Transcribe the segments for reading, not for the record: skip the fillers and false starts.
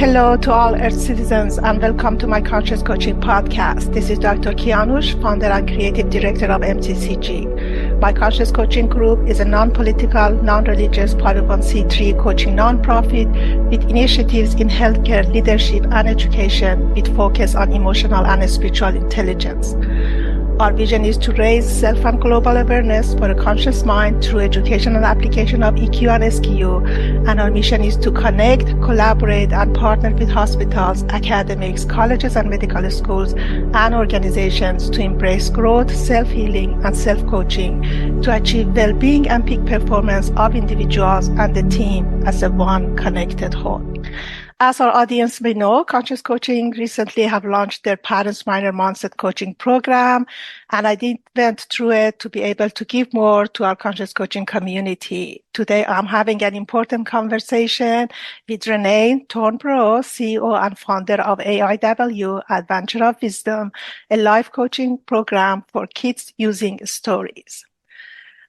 Hello to all Earth citizens and welcome to my Conscious Coaching Podcast. This is Dr. Kianush, founder and creative director of MCCG. My Conscious Coaching Group is a non-political, non-religious 501c3 coaching nonprofit with initiatives in healthcare, leadership, and education with focus on emotional and spiritual intelligence. Our vision is to raise self and global awareness for a conscious mind through education and application of EQ and SQ. And our mission is to connect, collaborate, and partner with hospitals, academics, colleges, and medical schools and organizations to embrace growth, self-healing, and self-coaching to achieve well-being and peak performance of individuals and the team as a one connected whole. As our audience may know, Conscious Coaching recently have launched their Parents Minor Mindset Coaching program, and I went through it to be able to give more to our Conscious Coaching community. Today, I'm having an important conversation with Renaye Thornborrow, CEO and founder of AIW, Adventure of Wisdom, a life coaching program for kids using stories.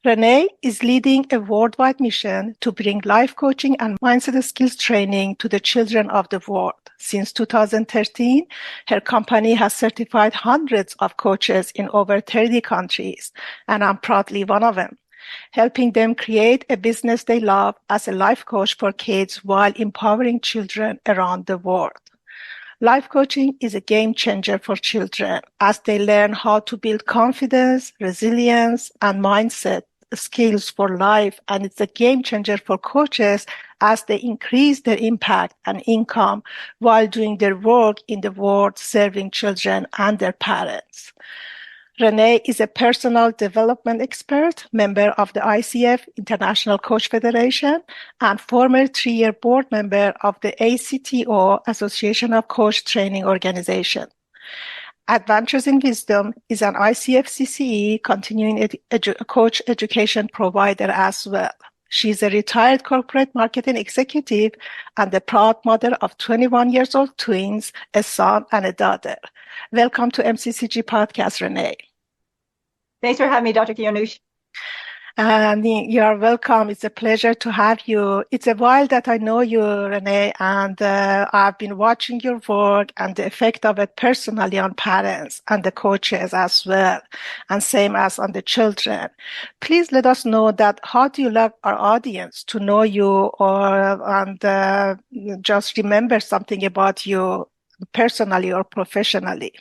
Renaye is leading a worldwide mission to bring life coaching and mindset skills training to the children of the world. Since 2013, her company has certified hundreds of coaches in over 30 countries, and I'm proudly one of them, helping them create a business they love as a life coach for kids while empowering children around the world. Life coaching is a game changer for children as they learn how to build confidence, resilience, and mindset skills for life, and it's a game changer for coaches as they increase their impact and income while doing their work in the world serving children and their parents. Renaye is a personal development expert, member of the ICF International Coach Federation, and former 3-year board member of the ACTO, Association of Coach Training Organization. Adventures in Wisdom is an ICF CCE continuing coach education provider as well. She is a retired corporate marketing executive and the proud mother of 21-year-old twins, a son and a daughter. Welcome to MCCG Podcast, Renaye. Thanks for having me, Dr. Kianush. And you are welcome. It's a pleasure to have you. It's a while that I know you, Renaye, and I've been watching your work and the effect of it personally on parents and the coaches as well, and same as on the children. Please let us know that how do you like our audience to know you and just remember something about you personally or professionally?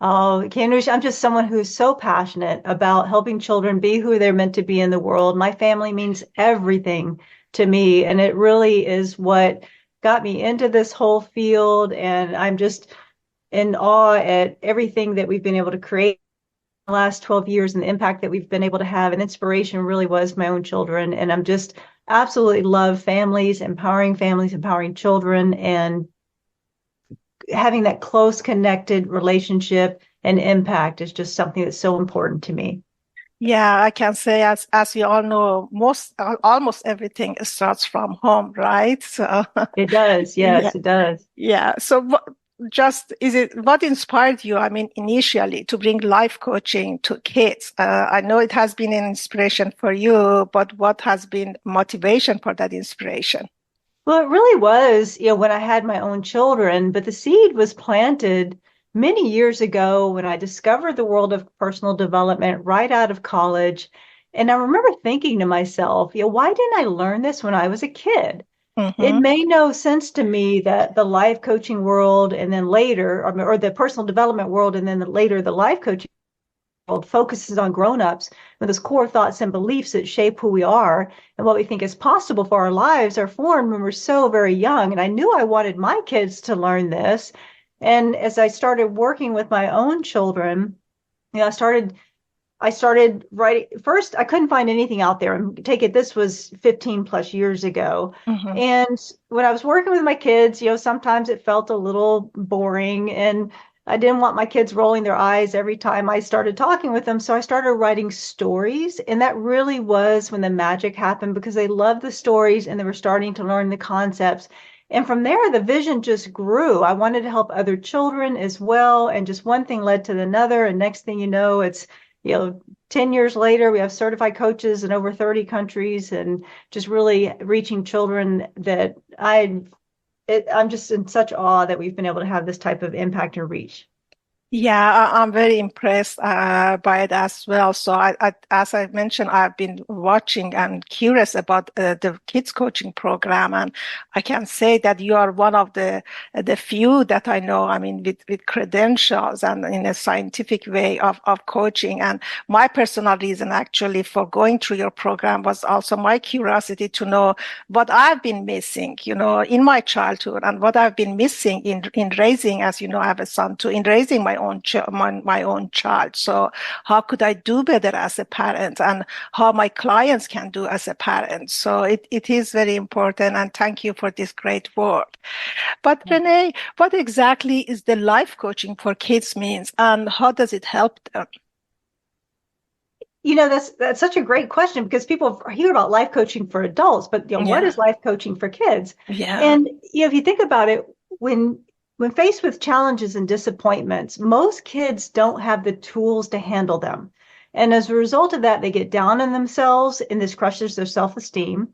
Oh, Kianush, I'm just someone who's so passionate about helping children be who they're meant to be in the world. My family means everything to me, and it really is what got me into this whole field. And I'm just in awe at everything that we've been able to create in the last 12 years and the impact that we've been able to have. And inspiration really was my own children. And I'm just absolutely love families, empowering children, and having that close connected relationship and impact is just something that's so important to me. Yeah, I can say as we all know, almost everything starts from home, right? So it does. Yes, yeah. It does. Yeah. So what inspired you, initially to bring life coaching to kids? I know it has been an inspiration for you, but what has been motivation for that inspiration? Well, it really was, when I had my own children, but the seed was planted many years ago when I discovered the world of personal development right out of college. And I remember thinking to myself, why didn't I learn this when I was a kid? Mm-hmm. It made no sense to me that the life coaching world and then later, or the personal development world and then later the life coaching world focuses on grown-ups with those core thoughts and beliefs that shape who we are and what we think is possible for our lives are formed when we're so very young. And I knew I wanted my kids to learn this. And as I started working with my own children, I started writing. First, I couldn't find anything out there. And this was 15 plus years ago. Mm-hmm. And when I was working with my kids, sometimes it felt a little boring, and I didn't want my kids rolling their eyes every time I started talking with them. So I started writing stories. And that really was when the magic happened, because they loved the stories and they were starting to learn the concepts. And from there, the vision just grew. I wanted to help other children as well. And just one thing led to another. And next thing you know, it's, 10 years later, we have certified coaches in over 30 countries and just really reaching children that I I'm just in such awe that we've been able to have this type of impact and reach. Yeah, I'm very impressed by it as well. So as I mentioned, I've been watching and curious about the kids coaching program, and I can say that you are one of the few that I know. I mean, with credentials and in a scientific way of coaching. And my personal reason actually for going through your program was also my curiosity to know what I've been missing, in my childhood, and what I've been missing in raising, as you know, I have a son too, in raising my own child. So how could I do better as a parent, and how my clients can do as a parent? So it is very important, and thank you for this great work. But Renaye, what exactly is the life coaching for kids means, and how does it help them? That's such a great question, because people hear about life coaching for adults, but what Yeah. is life coaching for kids? Yeah. And if you think about it, when faced with challenges and disappointments, most kids don't have the tools to handle them. And as a result of that, they get down on themselves, and this crushes their self-esteem.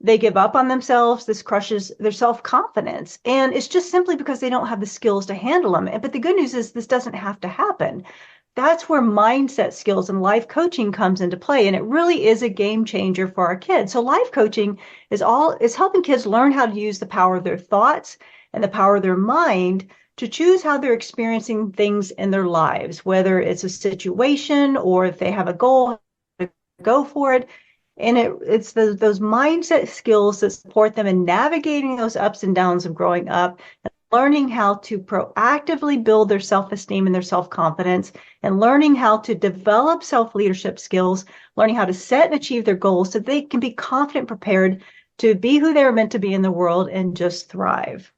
They give up on themselves. This crushes their self-confidence. And it's just simply because they don't have the skills to handle them. But the good news is this doesn't have to happen. That's where mindset skills and life coaching comes into play. And it really is a game changer for our kids. So life coaching is helping kids learn how to use the power of their thoughts and the power of their mind to choose how they're experiencing things in their lives, whether it's a situation or if they have a goal, to go for it. And it's those mindset skills that support them in navigating those ups and downs of growing up, learning how to proactively build their self-esteem and their self-confidence, and learning how to develop self-leadership skills, learning how to set and achieve their goals so they can be confident, prepared to be who they're meant to be in the world and just thrive.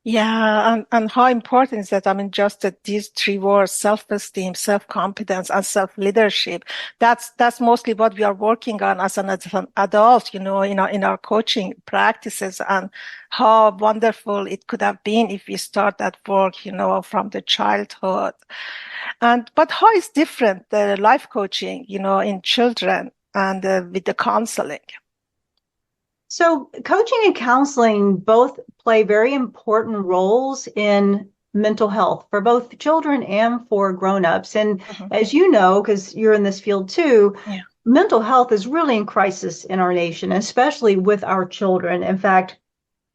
Yeah, and how important is that? I mean, just that these three words, self-esteem, self-confidence, and self-leadership, that's mostly what we are working on as an adult, in our coaching practices, and how wonderful it could have been if we start that work, from the childhood. But how is different the life coaching, in children and with the counseling? So coaching and counseling both play very important roles in mental health for both children and for grown-ups. And as you know, because you're in this field too, Yeah. mental health is really in crisis in our nation, especially with our children. In fact,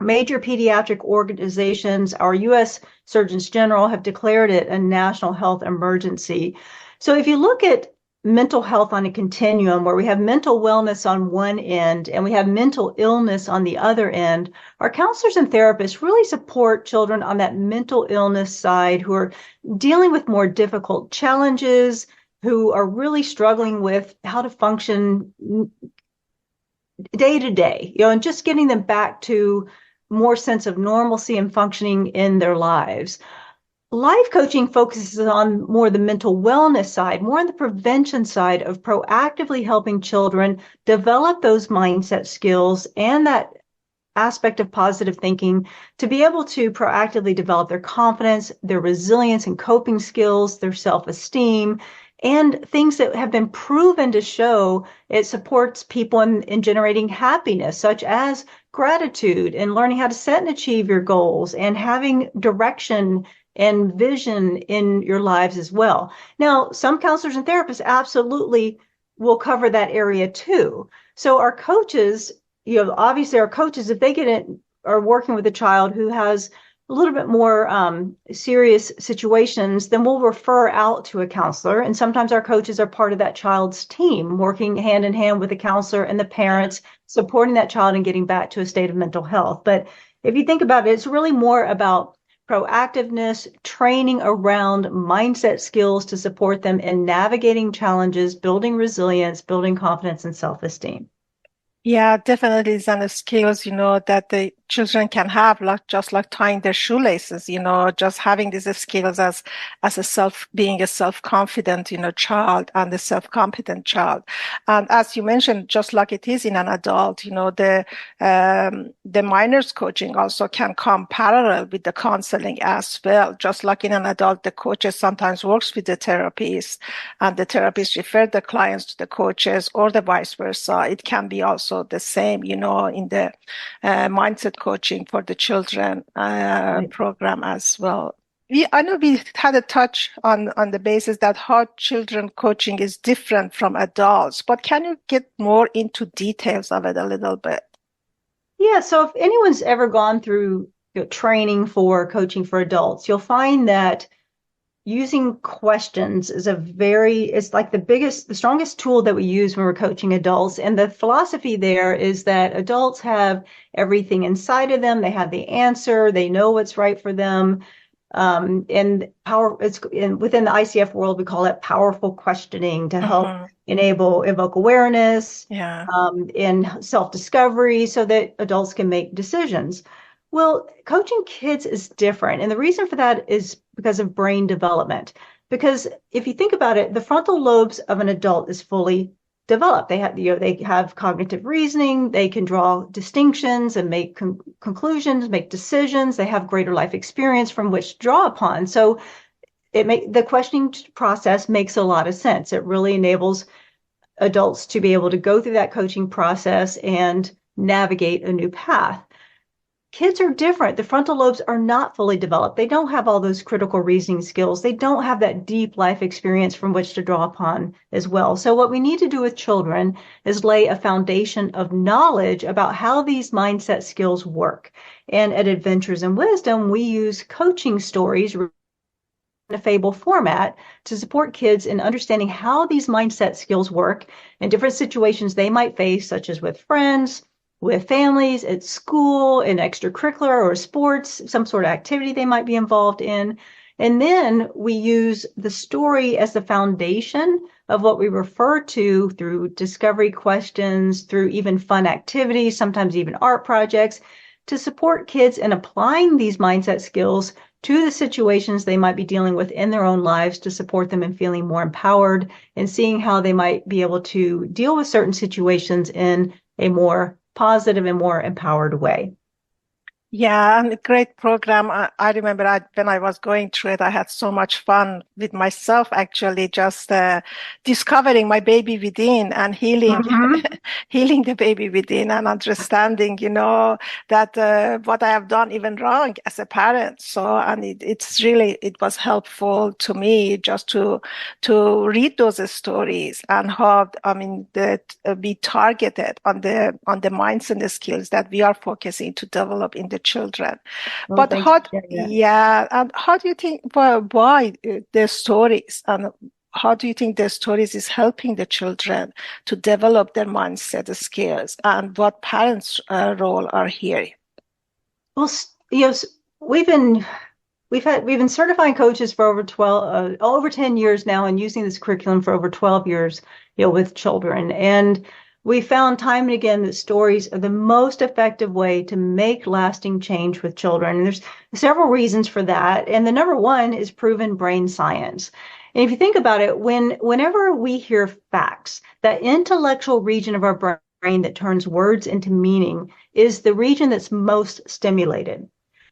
major pediatric organizations, our U.S. Surgeons General, have declared it a national health emergency. So if you look at mental health on a continuum where we have mental wellness on one end and we have mental illness on the other end, our counselors and therapists really support children on that mental illness side who are dealing with more difficult challenges, who are really struggling with how to function day to day, and just getting them back to more sense of normalcy and functioning in their lives. Life coaching focuses on more the mental wellness side, more on the prevention side of proactively helping children develop those mindset skills and that aspect of positive thinking to be able to proactively develop their confidence, their resilience and coping skills, their self-esteem, and things that have been proven to show it supports people in generating happiness, such as gratitude and learning how to set and achieve your goals and having direction and vision in your lives as well. Now, some counselors and therapists absolutely will cover that area too. So our coaches, obviously our coaches, if they are working with a child who has a little bit more serious situations, then we'll refer out to a counselor. And sometimes our coaches are part of that child's team, working hand in hand with the counselor and the parents, supporting that child and getting back to a state of mental health. But if you think about it, it's really more about proactiveness, training around mindset skills to support them in navigating challenges, building resilience, building confidence and self-esteem. Yeah, definitely is and skills, that the children can have, just like tying their shoelaces, just having these skills as being a self-confident, child and a self-competent child. And as you mentioned, just like it is in an adult, the minors coaching also can come parallel with the counseling as well. Just like in an adult, the coaches sometimes works with the therapists and the therapists refer the clients to the coaches or the vice versa. It can be also also the same, in the mindset coaching for the children program as well. I know we had a touch on the basis that how children coaching is different from adults, but can you get more into details of it a little bit? Yeah, so if anyone's ever gone through training for coaching for adults, you'll find that using questions is it's like the strongest tool that we use when we're coaching adults. And the philosophy there is that adults have everything inside of them. They have the answer. They know what's right for them. Within the ICF world, we call it powerful questioning to help evoke awareness, and self-discovery so that adults can make decisions. Well, coaching kids is different. And the reason for that is because of brain development. Because if you think about it, the frontal lobes of an adult is fully developed. They have cognitive reasoning. They can draw distinctions and make conclusions, make decisions. They have greater life experience from which to draw upon. So the questioning process makes a lot of sense. It really enables adults to be able to go through that coaching process and navigate a new path. Kids are different. The frontal lobes are not fully developed. They don't have all those critical reasoning skills. They don't have that deep life experience from which to draw upon as well. So what we need to do with children is lay a foundation of knowledge about how these mindset skills work. And at Adventures in Wisdom, we use coaching stories in a fable format to support kids in understanding how these mindset skills work in different situations they might face, such as with friends, with families, at school, in extracurricular or sports, some sort of activity they might be involved in. And then we use the story as the foundation of what we refer to through discovery questions, through even fun activities, sometimes even art projects, to support kids in applying these mindset skills to the situations they might be dealing with in their own lives, to support them in feeling more empowered and seeing how they might be able to deal with certain situations in a more positive and more empowered way. Yeah, and a great program. I remember when I was going through it, I had so much fun with myself, actually, just discovering my baby within and healing, healing the baby within and understanding, that what I have done even wrong as a parent. So, and it was helpful to me just to read those stories and how, that be targeted on the mindset and the skills that we are focusing to develop in the children. Well, But and how do you think, why the stories, and how do you think the stories is helping the children to develop their mindset skills, and what parents' role are here? Well, we've been certifying coaches for over 10 years now, and using this curriculum for over 12 years, with children. And we found time and again that stories are the most effective way to make lasting change with children. And there's several reasons for that. And the number one is proven brain science. And if you think about it, whenever we hear facts, that intellectual region of our brain that turns words into meaning is the region that's most stimulated.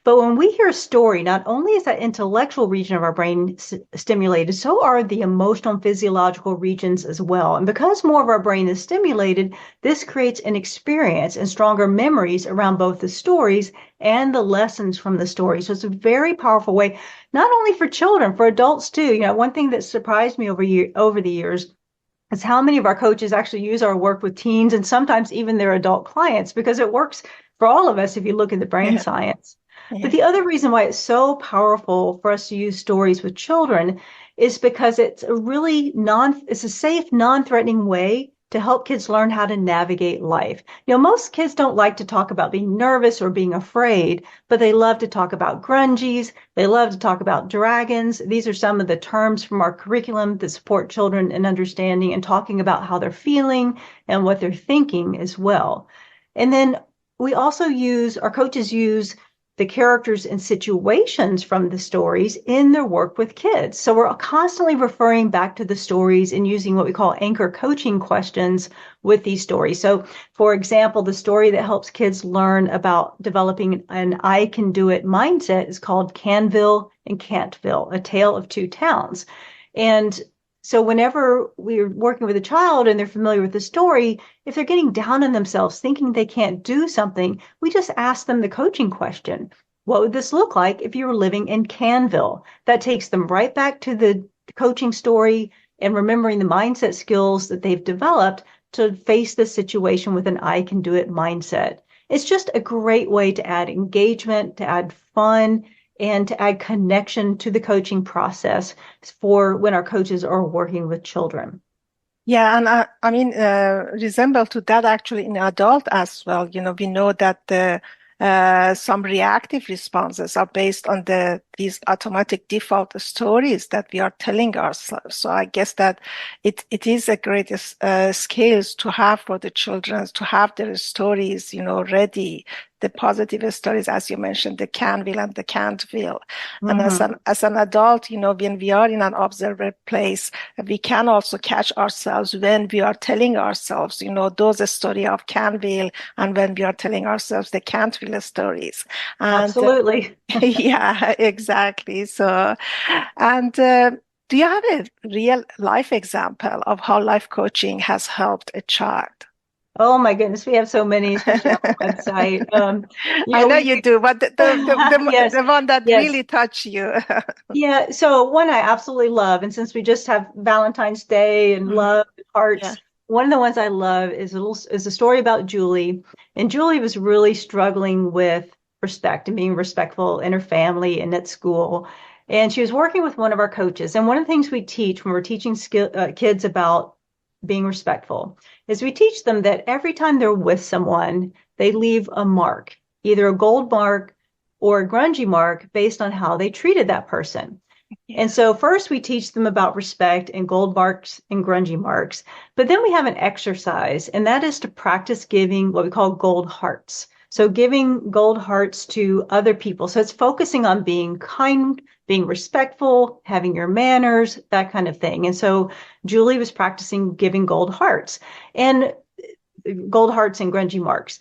But when we hear a story, not only is that intellectual region of our brain stimulated, so are the emotional and physiological regions as well. And because more of our brain is stimulated, this creates an experience and stronger memories around both the stories and the lessons from the story. So it's a very powerful way, not only for children, for adults too. One thing that surprised me over the years is how many of our coaches actually use our work with teens and sometimes even their adult clients, because it works for all of us if you look at the brain science. But the other reason why it's so powerful for us to use stories with children is because it's a safe, non-threatening way to help kids learn how to navigate life. Most kids don't like to talk about being nervous or being afraid, but they love to talk about grungies. They love to talk about dragons. These are some of the terms from our curriculum that support children in understanding and talking about how they're feeling and what they're thinking as well. And then our coaches use the characters and situations from the stories in their work with kids. So we're constantly referring back to the stories and using what we call anchor coaching questions with these stories. So, for example, the story that helps kids learn about developing an I can do it mindset is called Canville and Can'tville, A Tale of Two Towns. And So whenever we're working with a child and they're familiar with the story, if they're getting down on themselves, thinking they can't do something, we just ask them the coaching question. What would this look like if you were living in Canville? That takes them right back to the coaching story and remembering the mindset skills that they've developed to face the situation with an I can do it mindset. It's just a great way to add engagement, to add fun, and to add connection to the coaching process for when our coaches are working with children. Yeah, and I mean, resemble to that actually in adult as well. We know that some reactive responses are based on these automatic default stories that we are telling ourselves. So I guess that it is a great skills to have for the children to have their stories, ready. The positive stories, as you mentioned, the can will and the can't will. And as an adult, when we are in an observer place, we can also catch ourselves when we are telling ourselves, those story of can will, and when we are telling ourselves the can't will stories. And absolutely. yeah, exactly. So, and do you have a real life example of how life coaching has helped a child? Oh my goodness, we have so many, especially on our website. I know you do, but yes, the one that yes. really touched you. Yeah, so one I absolutely love, and since we just have Valentine's Day and love and Yeah. hearts, one of the ones I love is a story about Julie. And Julie was really struggling with respect and being respectful in her family and at school. And she was working with one of our coaches. And one of the things we teach when we're teaching kids about being respectful is we teach them that every time they're with someone, they leave a mark, either a gold mark or a grungy mark based on how they treated that person. Yeah. And so first we teach them about respect and gold marks and grungy marks, but then we have an exercise, and that is to practice giving what we call gold hearts. So giving gold hearts to other people. So it's focusing on being kind, being respectful, having your manners, that kind of thing. And so Julie was practicing giving gold hearts and grungy marks.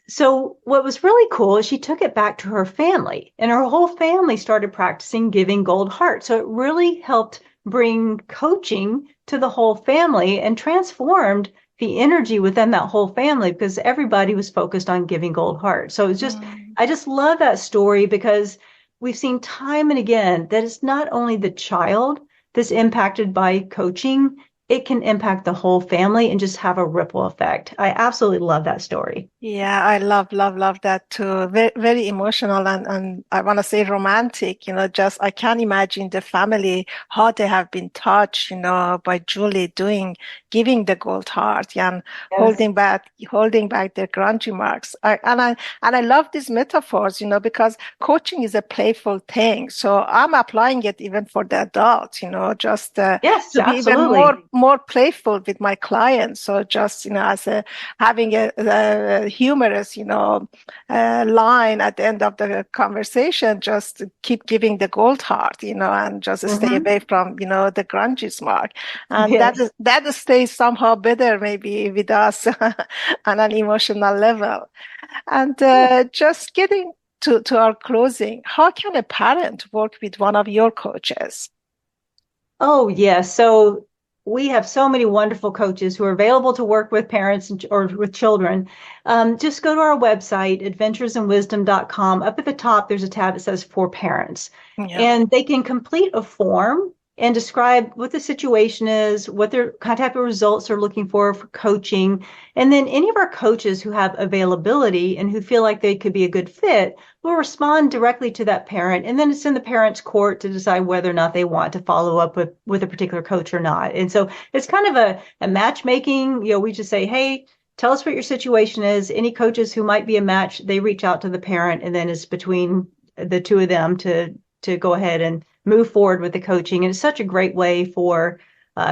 So what was really cool is she took it back to her family, and her whole family started practicing giving gold hearts. So it really helped bring coaching to the whole family and transformed the energy within that whole family because everybody was focused on giving gold hearts. So it's just, I just love that story because we've seen time and again that it's not only the child that's impacted by coaching, it can impact the whole family and just have a ripple effect. I absolutely love that story. Yeah, I love that too. Very, very emotional and I want to say romantic, just I can imagine the family, how they have been touched, by Julie giving the gold heart and Yes. holding back their grungy marks. I love these metaphors, because coaching is a playful thing. So I'm applying it even for the adults, just Yes, to be even absolutely. more playful with my clients. So just, as having a humorous, line at the end of the conversation, just keep giving the gold heart, and just stay away from, the grungy mark. And Yes. that stays somehow better maybe with us on an emotional level. And just getting to our closing, how can a parent work with one of your coaches? Oh, yes. So we have so many wonderful coaches who are available to work with parents or with children. Just go to our website, adventuresinwisdom.com. Up at the top, there's a tab that says for parents. Yeah. And they can complete a form and describe what the situation is, what their kind of type of results they're looking for coaching. And then any of our coaches who have availability and who feel like they could be a good fit will respond directly to that parent. And then it's in the parent's court to decide whether or not they want to follow up with a particular coach or not. And so it's kind of a matchmaking. We just say, hey, tell us what your situation is. Any coaches who might be a match, they reach out to the parent, and then it's between the two of them to go ahead and move forward with the coaching. And it's such a great way for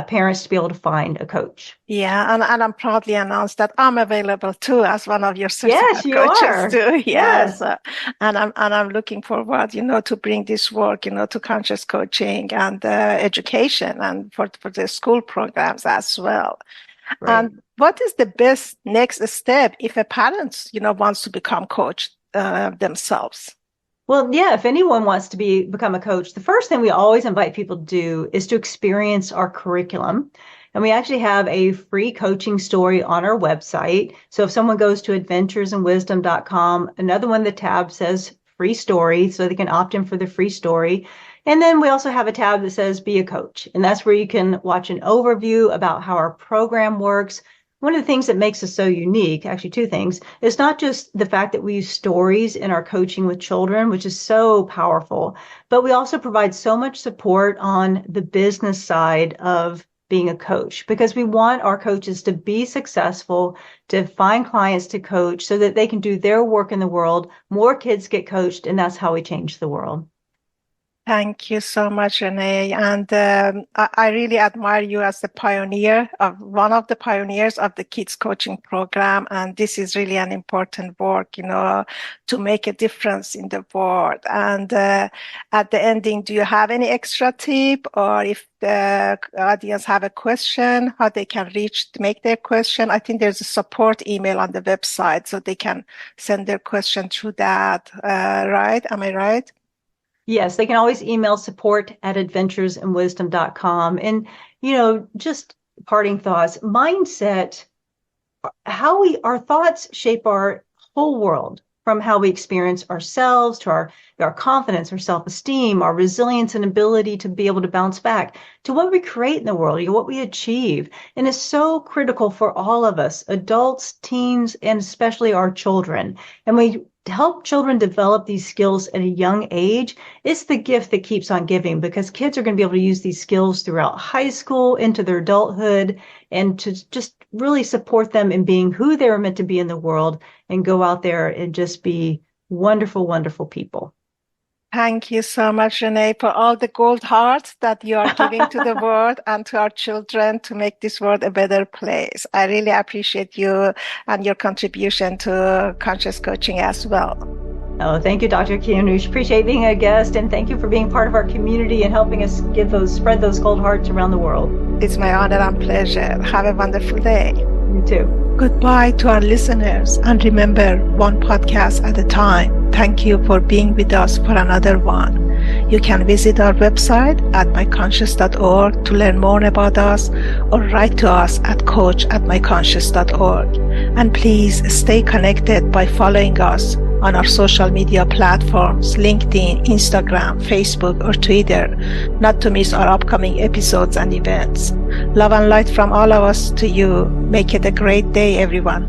parents to be able to find a coach. Yeah, and I'm proudly announced that I'm available too as one of your Yes, certified you coaches are. too. Yes, Yes. and I'm looking forward, to bring this work, to conscious coaching and education and for the school programs as well. Right. And what is the best next step if a parent, wants to become coach themselves? Well, yeah, if anyone wants to become a coach, the first thing we always invite people to do is to experience our curriculum. And we actually have a free coaching story on our website. So if someone goes to adventuresandwisdom.com, another one, the tab says free story, so they can opt in for the free story. And then we also have a tab that says be a coach. And that's where you can watch an overview about how our program works. One of the things that makes us so unique, actually two things, is not just the fact that we use stories in our coaching with children, which is so powerful, but we also provide so much support on the business side of being a coach, because we want our coaches to be successful, to find clients to coach so that they can do their work in the world. More kids get coached, and that's how we change the world. Thank you so much, Renaye. And I really admire you as the one of the pioneers of the kids coaching program. And this is really an important work, to make a difference in the world. And at the ending, do you have any extra tip, or if the audience have a question, how they can make their question? I think there's a support email on the website, so they can send their question through that, right? Am I right? Yes, they can always email support@adventuresandwisdom.com. And, just parting thoughts, mindset, our thoughts shape our whole world, from how we experience ourselves to our confidence, our self-esteem, our resilience and ability to be able to bounce back, to what we create in the world, what we achieve. And it's so critical for all of us, adults, teens, and especially our children. And we help children develop these skills at a young age. It's the gift that keeps on giving, because kids are going to be able to use these skills throughout high school, into their adulthood, and to just really support them in being who they're meant to be in the world and go out there and just be wonderful, wonderful people. Thank you so much, Renaye, for all the gold hearts that you are giving to the world and to our children to make this world a better place. I really appreciate you and your contribution to conscious coaching as well. Oh, thank you, Dr. Kianush. Appreciate being a guest, and thank you for being part of our community and helping us spread those gold hearts around the world. It's my honor and pleasure. Have a wonderful day. You too. Goodbye to our listeners, and remember, one podcast at a time. Thank you for being with us for another one. You can visit our website at myconscious.org to learn more about us, or write to us at coach@myconscious.org. And please stay connected by following us on our social media platforms, LinkedIn, Instagram, Facebook, or Twitter, not to miss our upcoming episodes and events. Love and light from all of us to you. Make it a great day, everyone.